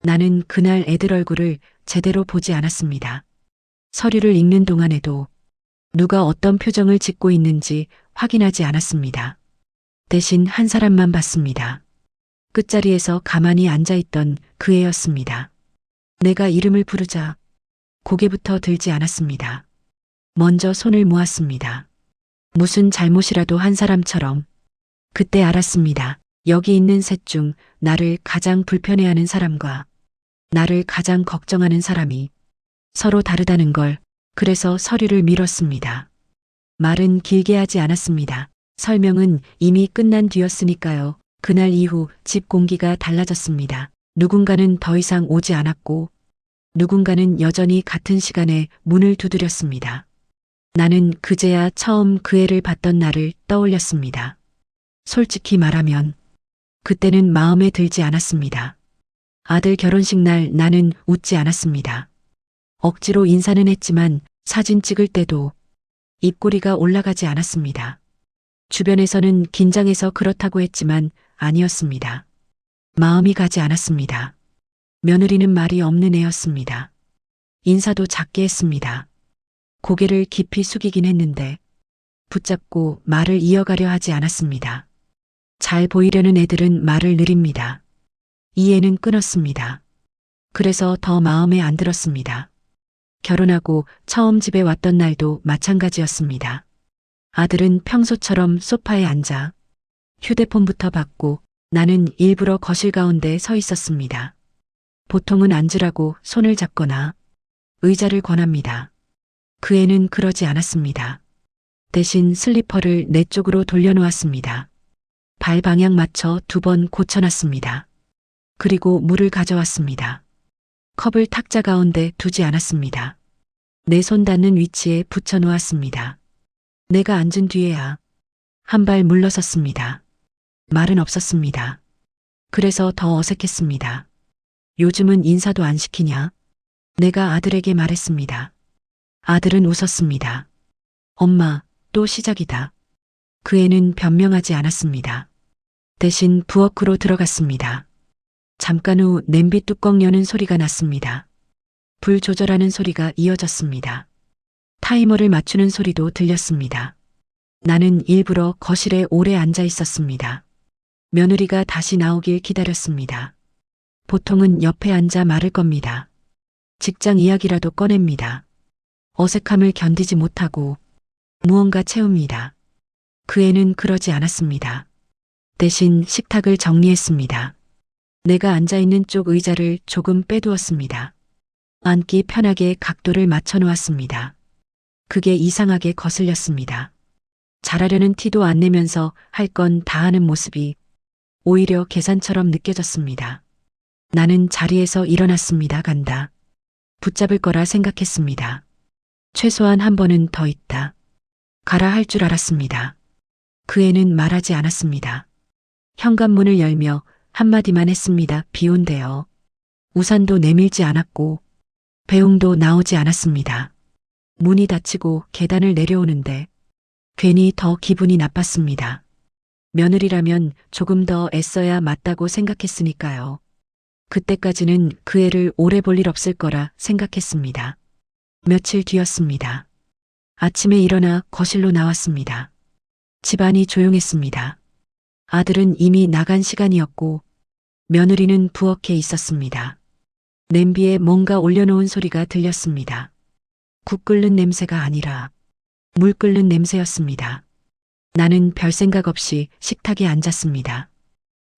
나는 그날 애들 얼굴을 제대로 보지 않았습니다. 서류를 읽는 동안에도 누가 어떤 표정을 짓고 있는지 확인하지 않았습니다. 대신 한 사람만 봤습니다. 끝자리에서 가만히 앉아있던 그 애였습니다. 내가 이름을 부르자 고개부터 들지 않았습니다. 먼저 손을 모았습니다. 무슨 잘못이라도 한 사람처럼. 그때 알았습니다. 여기 있는 셋 중 나를 가장 불편해하는 사람과 나를 가장 걱정하는 사람이 서로 다르다는 걸. 그래서 서류를 밀었습니다. 말은 길게 하지 않았습니다. 설명은 이미 끝난 뒤였으니까요. 그날 이후 집 공기가 달라졌습니다. 누군가는 더 이상 오지 않았고 누군가는 여전히 같은 시간에 문을 두드렸습니다. 나는 그제야 처음 그 애를 봤던 날을 떠올렸습니다. 솔직히 말하면 그때는 마음에 들지 않았습니다. 아들 결혼식 날 나는 웃지 않았습니다. 억지로 인사는 했지만 사진 찍을 때도 입꼬리가 올라가지 않았습니다. 주변에서는 긴장해서 그렇다고 했지만 아니었습니다. 마음이 가지 않았습니다. 며느리는 말이 없는 애였습니다. 인사도 작게 했습니다. 고개를 깊이 숙이긴 했는데 붙잡고 말을 이어가려 하지 않았습니다. 잘 보이려는 애들은 말을 느립니다. 이 애는 끊었습니다. 그래서 더 마음에 안 들었습니다. 결혼하고 처음 집에 왔던 날도 마찬가지였습니다. 아들은 평소처럼 소파에 앉아 휴대폰부터 받고 나는 일부러 거실 가운데 서 있었습니다. 보통은 앉으라고 손을 잡거나 의자를 권합니다. 그 애는 그러지 않았습니다. 대신 슬리퍼를 내 쪽으로 돌려놓았습니다. 발 방향 맞춰 2번 고쳐놨습니다. 그리고 물을 가져왔습니다. 컵을 탁자 가운데 두지 않았습니다. 내 손 닿는 위치에 붙여놓았습니다. 내가 앉은 뒤에야 한 발 물러섰습니다. 말은 없었습니다. 그래서 더 어색했습니다. 요즘은 인사도 안 시키냐? 내가 아들에게 말했습니다. 아들은 웃었습니다. 엄마, 또 시작이다. 그 애는 변명하지 않았습니다. 대신 부엌으로 들어갔습니다. 잠깐 후 냄비 뚜껑 여는 소리가 났습니다. 불 조절하는 소리가 이어졌습니다. 타이머를 맞추는 소리도 들렸습니다. 나는 일부러 거실에 오래 앉아 있었습니다. 며느리가 다시 나오길 기다렸습니다. 보통은 옆에 앉아 말을 겁니다. 직장 이야기라도 꺼냅니다. 어색함을 견디지 못하고 무언가 채웁니다. 그 애는 그러지 않았습니다. 대신 식탁을 정리했습니다. 내가 앉아있는 쪽 의자를 조금 빼두었습니다. 앉기 편하게 각도를 맞춰 놓았습니다. 그게 이상하게 거슬렸습니다. 잘하려는 티도 안 내면서 할 건 다 하는 모습이 오히려 계산처럼 느껴졌습니다. 나는 자리에서 일어났습니다. 간다. 붙잡을 거라 생각했습니다. 최소한 한 번은 더 있다. 가라 할 줄 알았습니다. 그 애는 말하지 않았습니다. 현관문을 열며 한마디만 했습니다. 비 온대요. 우산도 내밀지 않았고 배웅도 나오지 않았습니다. 문이 닫히고 계단을 내려오는데 괜히 더 기분이 나빴습니다. 며느리라면 조금 더 애써야 맞다고 생각했으니까요. 그때까지는 그 애를 오래 볼 일 없을 거라 생각했습니다. 며칠 뒤였습니다. 아침에 일어나 거실로 나왔습니다. 집안이 조용했습니다. 아들은 이미 나간 시간이었고 며느리는 부엌에 있었습니다. 냄비에 뭔가 올려놓은 소리가 들렸습니다. 국 끓는 냄새가 아니라 물 끓는 냄새였습니다. 나는 별 생각 없이 식탁에 앉았습니다.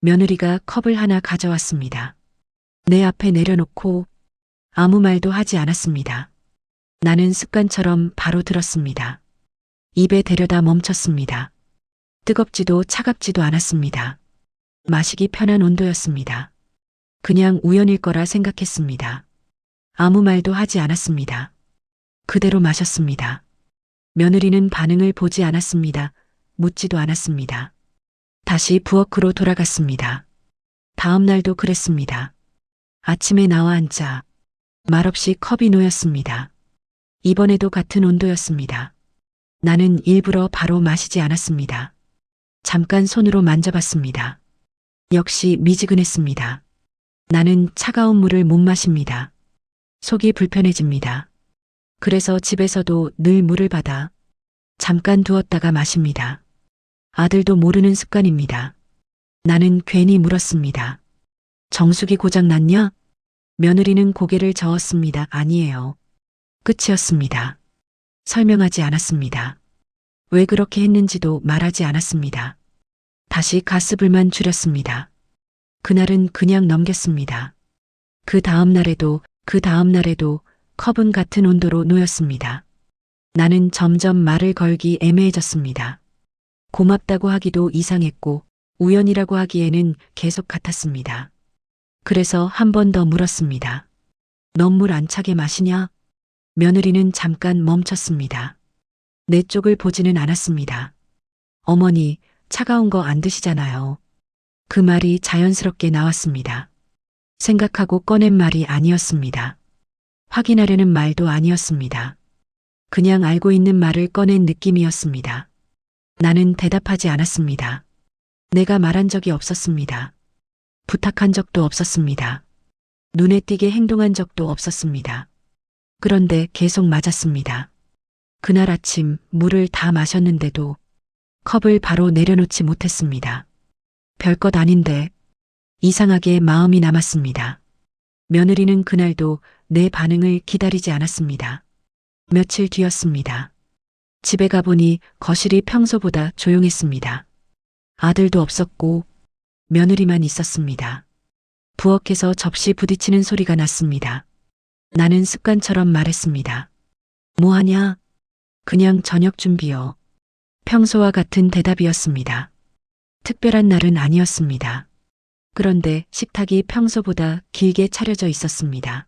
며느리가 컵을 하나 가져왔습니다. 내 앞에 내려놓고 아무 말도 하지 않았습니다. 나는 습관처럼 바로 들었습니다. 입에 대려다 멈췄습니다. 뜨겁지도 차갑지도 않았습니다. 마시기 편한 온도였습니다. 그냥 우연일 거라 생각했습니다. 아무 말도 하지 않았습니다. 그대로 마셨습니다. 며느리는 반응을 보지 않았습니다. 묻지도 않았습니다. 다시 부엌으로 돌아갔습니다. 다음 날도 그랬습니다. 아침에 나와 앉자 말없이 컵이 놓였습니다. 이번에도 같은 온도였습니다. 나는 일부러 바로 마시지 않았습니다. 잠깐 손으로 만져봤습니다. 역시 미지근했습니다. 나는 차가운 물을 못 마십니다. 속이 불편해집니다. 그래서 집에서도 늘 물을 받아 잠깐 두었다가 마십니다. 아들도 모르는 습관입니다. 나는 괜히 물었습니다. 정수기 고장 났냐? 며느리는 고개를 저었습니다. 아니에요. 끝이었습니다. 설명하지 않았습니다. 왜 그렇게 했는지도 말하지 않았습니다. 다시 가스불만 줄였습니다. 그날은 그냥 넘겼습니다. 그 다음 날에도 컵은 같은 온도로 놓였습니다. 나는 점점 말을 걸기 애매해졌습니다. 고맙다고 하기도 이상했고 우연이라고 하기에는 계속 같았습니다. 그래서 한 번 더 물었습니다. 넌 물 안 차게 마시냐? 며느리는 잠깐 멈췄습니다. 내 쪽을 보지는 않았습니다. 어머니, 차가운 거 안 드시잖아요. 그 말이 자연스럽게 나왔습니다. 생각하고 꺼낸 말이 아니었습니다. 확인하려는 말도 아니었습니다. 그냥 알고 있는 말을 꺼낸 느낌이었습니다. 나는 대답하지 않았습니다. 내가 말한 적이 없었습니다. 부탁한 적도 없었습니다. 눈에 띄게 행동한 적도 없었습니다. 그런데 계속 맞았습니다. 그날 아침 물을 다 마셨는데도 컵을 바로 내려놓지 못했습니다. 별것 아닌데 이상하게 마음이 남았습니다. 며느리는 그날도 내 반응을 기다리지 않았습니다. 며칠 뒤였습니다. 집에 가보니 거실이 평소보다 조용했습니다. 아들도 없었고 며느리만 있었습니다. 부엌에서 접시 부딪히는 소리가 났습니다. 나는 습관처럼 말했습니다. 뭐 하냐? 그냥 저녁 준비요. 평소와 같은 대답이었습니다. 특별한 날은 아니었습니다. 그런데 식탁이 평소보다 길게 차려져 있었습니다.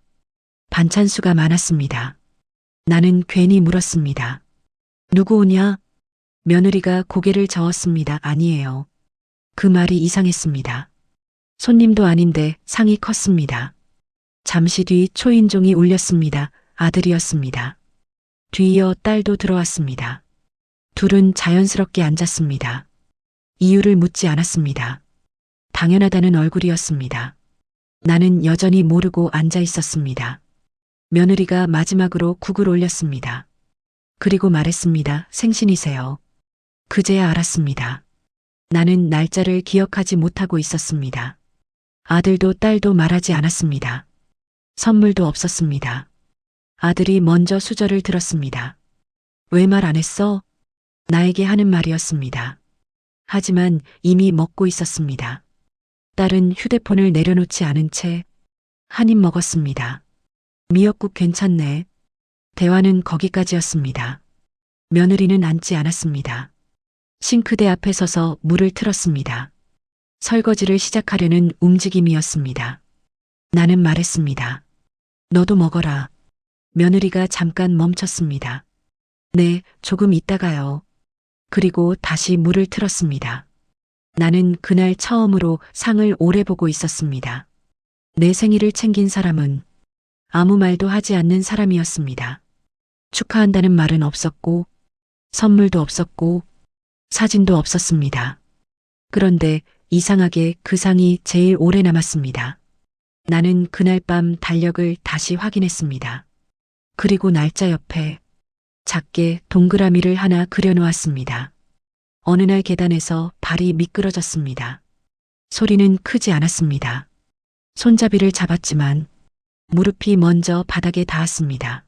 반찬 수가 많았습니다. 나는 괜히 물었습니다. 누구 오냐? 며느리가 고개를 저었습니다. 아니에요. 그 말이 이상했습니다. 손님도 아닌데 상이 컸습니다. 잠시 뒤 초인종이 울렸습니다. 아들이었습니다. 뒤이어 딸도 들어왔습니다. 둘은 자연스럽게 앉았습니다. 이유를 묻지 않았습니다. 당연하다는 얼굴이었습니다. 나는 여전히 모르고 앉아 있었습니다. 며느리가 마지막으로 국을 올렸습니다. 그리고 말했습니다. 생신이세요. 그제야 알았습니다. 나는 날짜를 기억하지 못하고 있었습니다. 아들도 딸도 말하지 않았습니다. 선물도 없었습니다. 아들이 먼저 수저를 들었습니다. 왜 말 안 했어? 나에게 하는 말이었습니다. 하지만 이미 먹고 있었습니다. 딸은 휴대폰을 내려놓지 않은 채 한 입 먹었습니다. 미역국 괜찮네. 대화는 거기까지였습니다. 며느리는 앉지 않았습니다. 싱크대 앞에 서서 물을 틀었습니다. 설거지를 시작하려는 움직임이었습니다. 나는 말했습니다. 너도 먹어라. 며느리가 잠깐 멈췄습니다. 네, 조금 있다가요. 그리고 다시 물을 틀었습니다. 나는 그날 처음으로 상을 오래 보고 있었습니다. 내 생일을 챙긴 사람은 아무 말도 하지 않는 사람이었습니다. 축하한다는 말은 없었고, 선물도 없었고, 사진도 없었습니다. 그런데 이상하게 그 상이 제일 오래 남았습니다. 나는 그날 밤 달력을 다시 확인했습니다. 그리고 날짜 옆에 작게 동그라미를 하나 그려놓았습니다. 어느 날 계단에서 발이 미끄러졌습니다. 소리는 크지 않았습니다. 손잡이를 잡았지만 무릎이 먼저 바닥에 닿았습니다.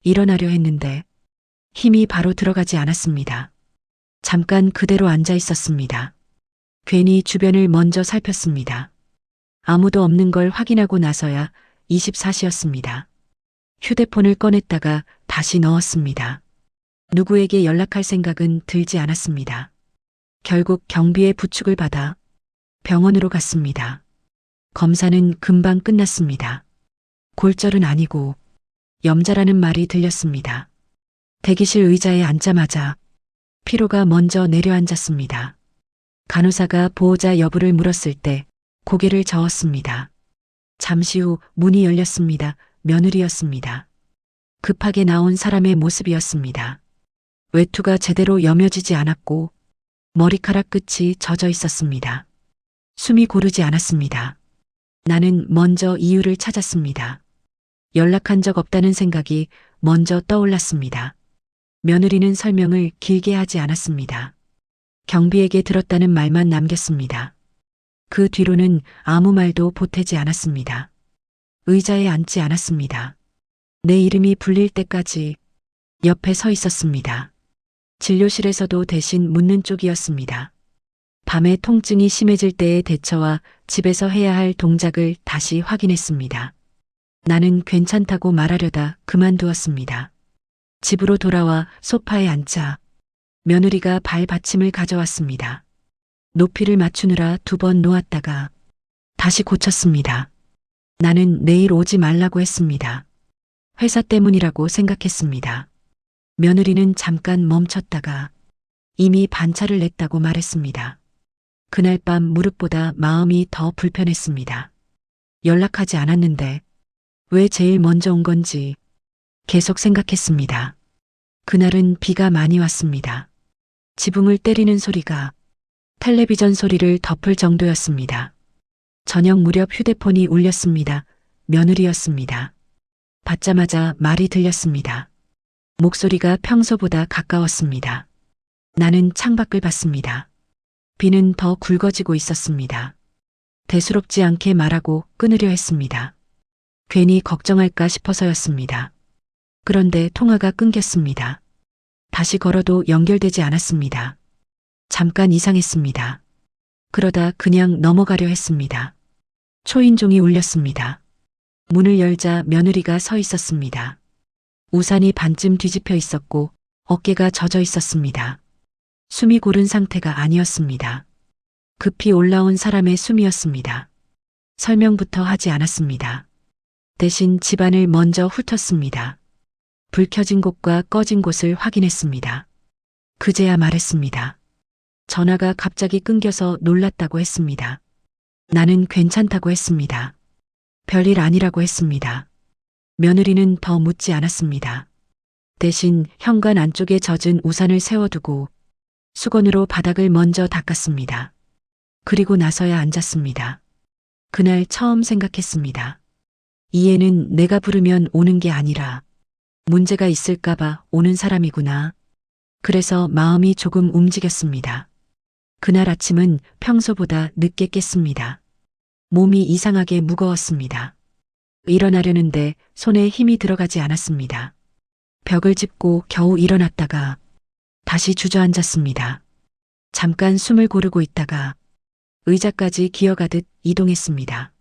일어나려 했는데 힘이 바로 들어가지 않았습니다. 잠깐 그대로 앉아 있었습니다. 괜히 주변을 먼저 살폈습니다. 아무도 없는 걸 확인하고 나서야 24시였습니다. 휴대폰을 꺼냈다가 다시 넣었습니다. 누구에게 연락할 생각은 들지 않았습니다. 결국 경비의 부축을 받아 병원으로 갔습니다. 검사는 금방 끝났습니다. 골절은 아니고 염자라는 말이 들렸습니다. 대기실 의자에 앉자마자 피로가 먼저 내려앉았습니다. 간호사가 보호자 여부를 물었을 때 고개를 저었습니다. 잠시 후 문이 열렸습니다. 며느리였습니다. 급하게 나온 사람의 모습이었습니다. 외투가 제대로 여며지지 않았고 머리카락 끝이 젖어 있었습니다. 숨이 고르지 않았습니다. 나는 먼저 이유를 찾았습니다. 연락한 적 없다는 생각이 먼저 떠올랐습니다. 며느리는 설명을 길게 하지 않았습니다. 경비에게 들었다는 말만 남겼습니다. 그 뒤로는 아무 말도 보태지 않았습니다. 의자에 앉지 않았습니다. 내 이름이 불릴 때까지 옆에 서 있었습니다. 진료실에서도 대신 묻는 쪽이었습니다. 밤에 통증이 심해질 때의 대처와 집에서 해야 할 동작을 다시 확인했습니다. 나는 괜찮다고 말하려다 그만두었습니다. 집으로 돌아와 소파에 앉자 며느리가 발 받침을 가져왔습니다. 높이를 맞추느라 2번 놓았다가 다시 고쳤습니다. 나는 내일 오지 말라고 했습니다. 회사 때문이라고 생각했습니다. 며느리는 잠깐 멈췄다가 이미 반차를 냈다고 말했습니다. 그날 밤 무릎보다 마음이 더 불편했습니다. 연락하지 않았는데 왜 제일 먼저 온 건지 계속 생각했습니다. 그날은 비가 많이 왔습니다. 지붕을 때리는 소리가 텔레비전 소리를 덮을 정도였습니다. 저녁 무렵 휴대폰이 울렸습니다. 며느리였습니다. 받자마자 말이 들렸습니다. 목소리가 평소보다 가까웠습니다. 나는 창밖을 봤습니다. 비는 더 굵어지고 있었습니다. 대수롭지 않게 말하고 끊으려 했습니다. 괜히 걱정할까 싶어서였습니다. 그런데 통화가 끊겼습니다. 다시 걸어도 연결되지 않았습니다. 잠깐 이상했습니다. 그러다 그냥 넘어가려 했습니다. 초인종이 울렸습니다. 문을 열자 며느리가 서 있었습니다. 우산이 반쯤 뒤집혀 있었고 어깨가 젖어 있었습니다. 숨이 고른 상태가 아니었습니다. 급히 올라온 사람의 숨이었습니다. 설명부터 하지 않았습니다. 대신 집안을 먼저 훑었습니다. 불 켜진 곳과 꺼진 곳을 확인했습니다. 그제야 말했습니다. 전화가 갑자기 끊겨서 놀랐다고 했습니다. 나는 괜찮다고 했습니다. 별일 아니라고 했습니다. 며느리는 더 묻지 않았습니다. 대신 현관 안쪽에 젖은 우산을 세워두고 수건으로 바닥을 먼저 닦았습니다. 그리고 나서야 앉았습니다. 그날 처음 생각했습니다. 이 애는 내가 부르면 오는 게 아니라 문제가 있을까봐 오는 사람이구나. 그래서 마음이 조금 움직였습니다. 그날 아침은 평소보다 늦게 깼습니다. 몸이 이상하게 무거웠습니다. 일어나려는데 손에 힘이 들어가지 않았습니다. 벽을 짚고 겨우 일어났다가 다시 주저앉았습니다. 잠깐 숨을 고르고 있다가 의자까지 기어가듯 이동했습니다.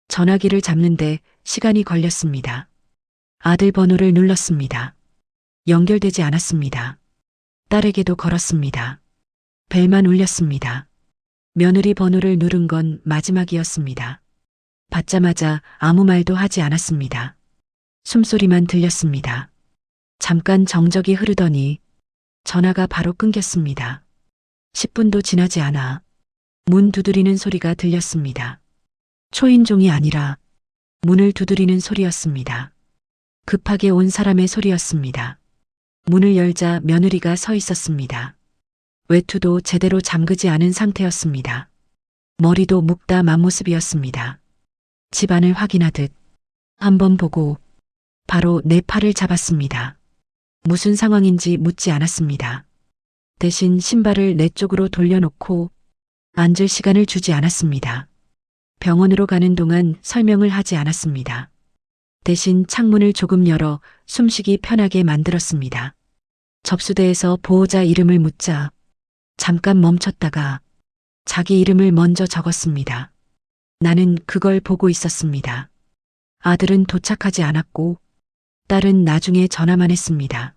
전화기를 잡는데 시간이 걸렸습니다. 아들 번호를 눌렀습니다. 연결되지 않았습니다. 딸에게도 걸었습니다. 벨만 울렸습니다. 며느리 번호를 누른 건 마지막이었습니다. 받자마자 아무 말도 하지 않았습니다. 숨소리만 들렸습니다. 잠깐 정적이 흐르더니 전화가 바로 끊겼습니다. 10분도 지나지 않아 문 두드리는 소리가 들렸습니다. 초인종이 아니라 문을 두드리는 소리였습니다. 급하게 온 사람의 소리였습니다. 문을 열자 며느리가 서 있었습니다. 외투도 제대로 잠그지 않은 상태였습니다. 머리도 묶다 만 모습이었습니다. 집안을 확인하듯 한번 보고 바로 내 팔을 잡았습니다. 무슨 상황인지 묻지 않았습니다. 대신 신발을 내 쪽으로 돌려놓고 앉을 시간을 주지 않았습니다. 병원으로 가는 동안 설명을 하지 않았습니다. 대신 창문을 조금 열어 숨쉬기 편하게 만들었습니다. 접수대에서 보호자 이름을 묻자 잠깐 멈췄다가 자기 이름을 먼저 적었습니다. 나는 그걸 보고 있었습니다. 아들은 도착하지 않았고 딸은 나중에 전화만 했습니다.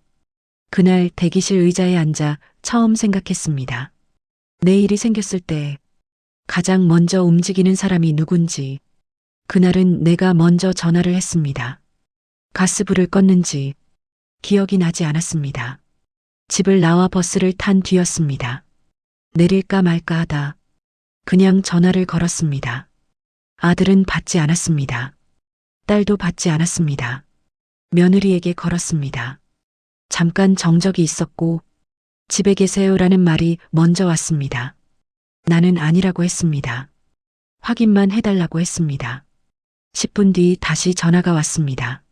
그날 대기실 의자에 앉아 처음 생각했습니다. 내 일이 생겼을 때 가장 먼저 움직이는 사람이 누군지. 그날은 내가 먼저 전화를 했습니다. 가스불을 껐는지 기억이 나지 않았습니다. 집을 나와 버스를 탄 뒤였습니다. 내릴까 말까 하다 그냥 전화를 걸었습니다. 아들은 받지 않았습니다. 딸도 받지 않았습니다. 며느리에게 걸었습니다. 잠깐 정적이 있었고 집에 계세요라는 말이 먼저 왔습니다. 나는 아니라고 했습니다. 확인만 해달라고 했습니다. 10분 뒤 다시 전화가 왔습니다.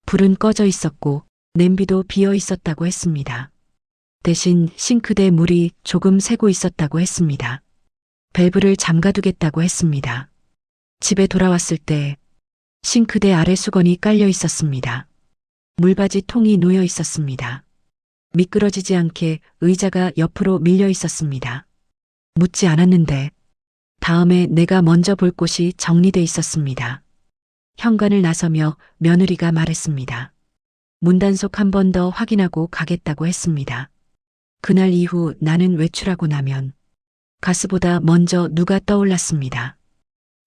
불은 꺼져 있었고 냄비도 비어 있었다고 했습니다. 대신 싱크대 물이 조금 새고 있었다고 했습니다. 밸브를 잠가두겠다고 했습니다. 집에 돌아왔을 때 싱크대 아래 수건이 깔려 있었습니다. 물받이 통이 놓여 있었습니다. 미끄러지지 않게 의자가 옆으로 밀려 있었습니다. 묻지 않았는데 다음에 내가 먼저 볼 곳이 정리돼 있었습니다. 현관을 나서며 며느리가 말했습니다. 문단속 한 번 더 확인하고 가겠다고 했습니다. 그날 이후 나는 외출하고 나면 가스보다 먼저 누가 떠올랐습니다.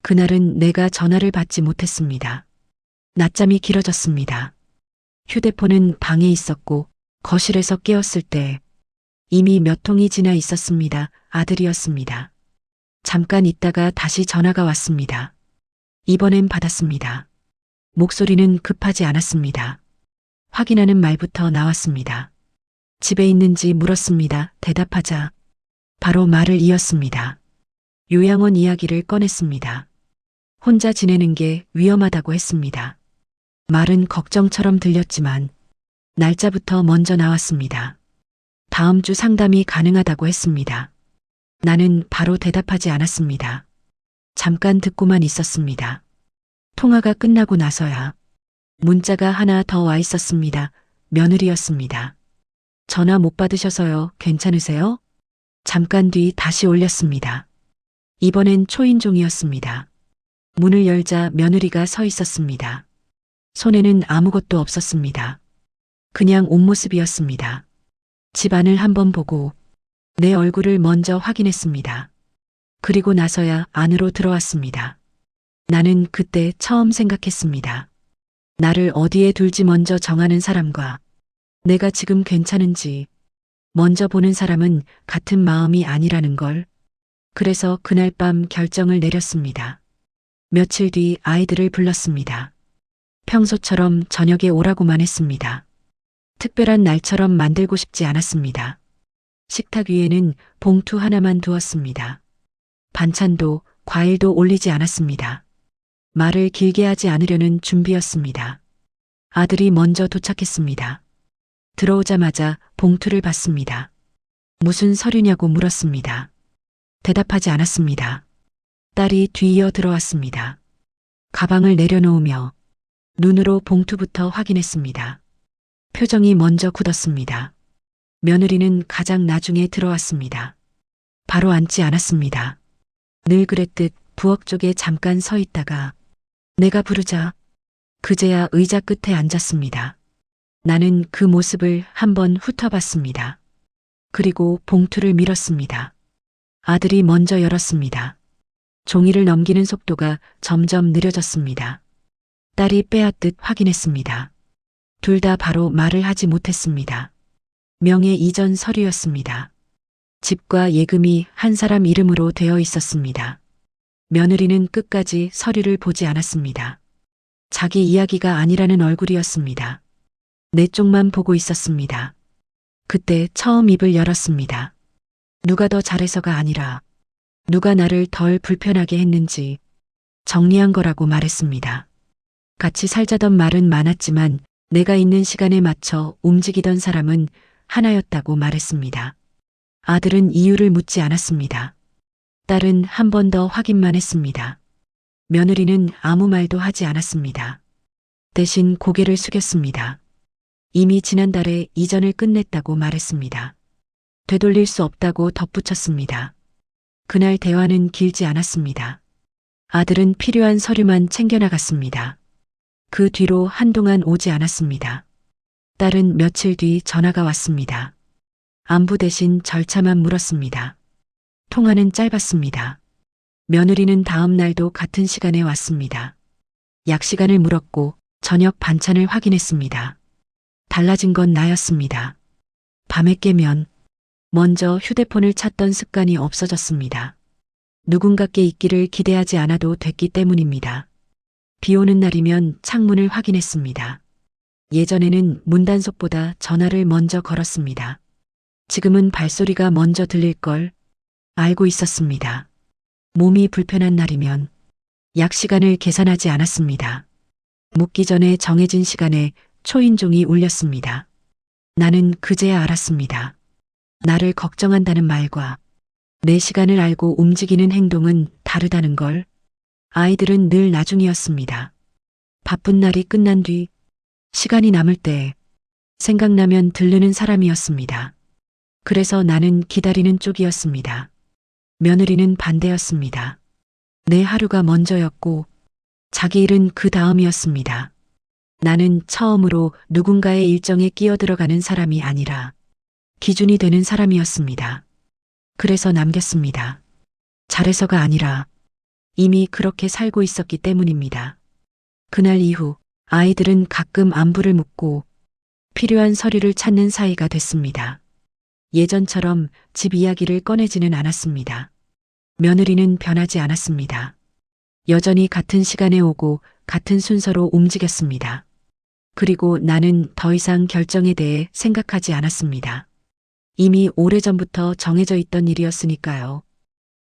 그날은 내가 전화를 받지 못했습니다. 낮잠이 길어졌습니다. 휴대폰은 방에 있었고 거실에서 깨었을 때 이미 몇 통이 지나 있었습니다. 아들이었습니다. 잠깐 있다가 다시 전화가 왔습니다. 이번엔 받았습니다. 목소리는 급하지 않았습니다. 확인하는 말부터 나왔습니다. 집에 있는지 물었습니다. 대답하자 바로 말을 이었습니다. 요양원 이야기를 꺼냈습니다. 혼자 지내는 게 위험하다고 했습니다. 말은 걱정처럼 들렸지만 날짜부터 먼저 나왔습니다. 다음 주 상담이 가능하다고 했습니다. 나는 바로 대답하지 않았습니다. 잠깐 듣고만 있었습니다. 통화가 끝나고 나서야 문자가 하나 더 와 있었습니다. 며느리였습니다. 전화 못 받으셔서요. 괜찮으세요? 잠깐 뒤 다시 올렸습니다. 이번엔 초인종이었습니다. 문을 열자 며느리가 서 있었습니다. 손에는 아무것도 없었습니다. 그냥 옷모습이었습니다. 집 안을 한번 보고 내 얼굴을 먼저 확인했습니다. 그리고 나서야 안으로 들어왔습니다. 나는 그때 처음 생각했습니다. 나를 어디에 둘지 먼저 정하는 사람과 내가 지금 괜찮은지 먼저 보는 사람은 같은 마음이 아니라는 걸. 그래서 그날 밤 결정을 내렸습니다. 며칠 뒤 아이들을 불렀습니다. 평소처럼 저녁에 오라고만 했습니다. 특별한 날처럼 만들고 싶지 않았습니다. 식탁 위에는 봉투 하나만 두었습니다. 반찬도 과일도 올리지 않았습니다. 말을 길게 하지 않으려는 준비였습니다. 아들이 먼저 도착했습니다. 들어오자마자 봉투를 받습니다. 무슨 서류냐고 물었습니다. 대답하지 않았습니다. 딸이 뒤이어 들어왔습니다. 가방을 내려놓으며 눈으로 봉투부터 확인했습니다. 표정이 먼저 굳었습니다. 며느리는 가장 나중에 들어왔습니다. 바로 앉지 않았습니다. 늘 그랬듯 부엌 쪽에 잠깐 서 있다가 내가 부르자 그제야 의자 끝에 앉았습니다. 나는 그 모습을 한번 훑어봤습니다. 그리고 봉투를 밀었습니다. 아들이 먼저 열었습니다. 종이를 넘기는 속도가 점점 느려졌습니다. 딸이 빼앗듯 확인했습니다. 둘 다 바로 말을 하지 못했습니다. 명예 이전 서류였습니다. 집과 예금이 한 사람 이름으로 되어 있었습니다. 며느리는 끝까지 서류를 보지 않았습니다. 자기 이야기가 아니라는 얼굴이었습니다. 내 쪽만 보고 있었습니다. 그때 처음 입을 열었습니다. 누가 더 잘해서가 아니라 누가 나를 덜 불편하게 했는지 정리한 거라고 말했습니다. 같이 살자던 말은 많았지만 내가 있는 시간에 맞춰 움직이던 사람은 하나였다고 말했습니다. 아들은 이유를 묻지 않았습니다. 딸은 한 번 더 확인만 했습니다. 며느리는 아무 말도 하지 않았습니다. 대신 고개를 숙였습니다. 이미 지난달에 이전을 끝냈다고 말했습니다. 되돌릴 수 없다고 덧붙였습니다. 그날 대화는 길지 않았습니다. 아들은 필요한 서류만 챙겨나갔습니다. 그 뒤로 한동안 오지 않았습니다. 딸은 며칠 뒤 전화가 왔습니다. 안부 대신 절차만 물었습니다. 통화는 짧았습니다. 며느리는 다음 날도 같은 시간에 왔습니다. 약 시간을 물었고 저녁 반찬을 확인했습니다. 달라진 건 나였습니다. 밤에 깨면 먼저 휴대폰을 찾던 습관이 없어졌습니다. 누군가께 있기를 기대하지 않아도 됐기 때문입니다. 비 오는 날이면 창문을 확인했습니다. 예전에는 문단속보다 전화를 먼저 걸었습니다. 지금은 발소리가 먼저 들릴 걸 알고 있었습니다. 몸이 불편한 날이면 약 시간을 계산하지 않았습니다. 묵기 전에 정해진 시간에 초인종이 울렸습니다. 나는 그제야 알았습니다. 나를 걱정한다는 말과 내 시간을 알고 움직이는 행동은 다르다는 걸. 아이들은 늘 나중이었습니다. 바쁜 날이 끝난 뒤, 시간이 남을 때, 생각나면 들르는 사람이었습니다. 그래서 나는 기다리는 쪽이었습니다. 며느리는 반대였습니다. 내 하루가 먼저였고, 자기 일은 그 다음이었습니다. 나는 처음으로 누군가의 일정에 끼어들어가는 사람이 아니라 기준이 되는 사람이었습니다. 그래서 남겼습니다. 잘해서가 아니라 이미 그렇게 살고 있었기 때문입니다. 그날 이후 아이들은 가끔 안부를 묻고 필요한 서류를 찾는 사이가 됐습니다. 예전처럼 집 이야기를 꺼내지는 않았습니다. 며느리는 변하지 않았습니다. 여전히 같은 시간에 오고 같은 순서로 움직였습니다. 그리고 나는 더 이상 결정에 대해 생각하지 않았습니다. 이미 오래전부터 정해져 있던 일이었으니까요.